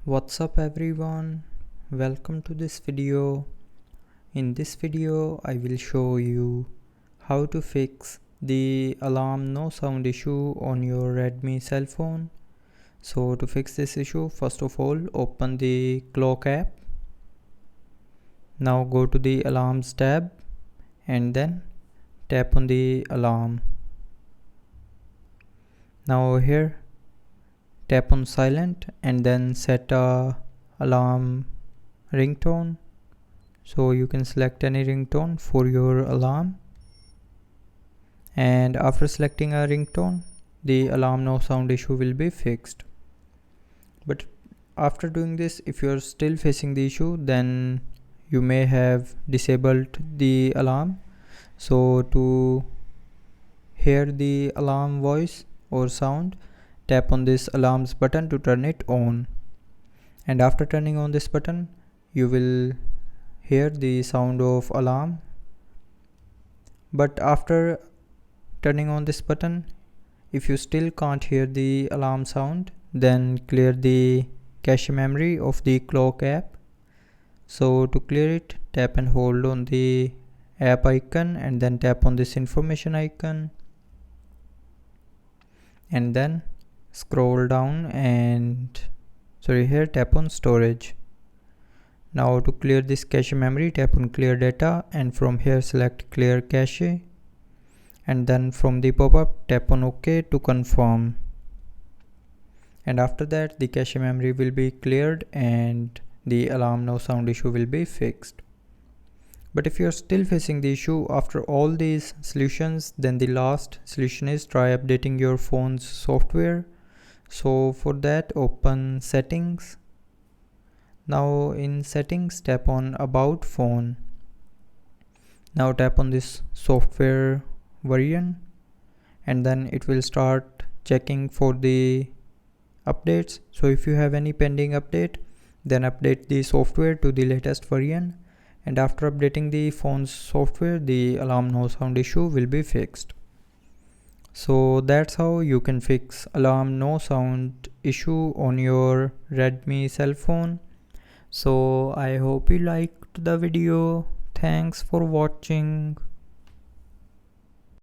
What's up everyone, welcome to this video. In this video I will show you how to fix the alarm no sound issue on your Redmi cell phone. So to fix this issue, first of all open the clock app. Now go to the alarms tab and then tap on the alarm. Now here tap on silent and then set a alarm ringtone. So you can select any ringtone for your alarm, and after selecting a ringtone the alarm no sound issue will be fixed. But after doing this, if you're still facing the issue, then you may have disabled the alarm. So to hear the alarm voice or sound, tap on this alarms button to turn it on, and after turning on this button you will hear the sound of alarm. But after turning on this button, if you still can't hear the alarm sound, then clear the cache memory of the clock app. So to clear it, tap and hold on the app icon and then tap on this information icon, and then scroll down and here tap on storage. Now to clear this cache memory, tap on clear data and from here select clear cache, and then from the pop-up tap on OK to confirm. And after that the cache memory will be cleared and the alarm no sound issue will be fixed. But if you're still facing the issue after all these solutions, then the last solution is try updating your phone's software. So for that, open settings. Now in settings, tap on about phone. Now tap on this software version and then it will start checking for the updates. So if you have any pending update, then update the software to the latest version, and after updating the phone's software the alarm no sound issue will be fixed. So that's how you can fix alarm no sound issue on your Redmi cell phone. So I hope you liked the video. Thanks for watching.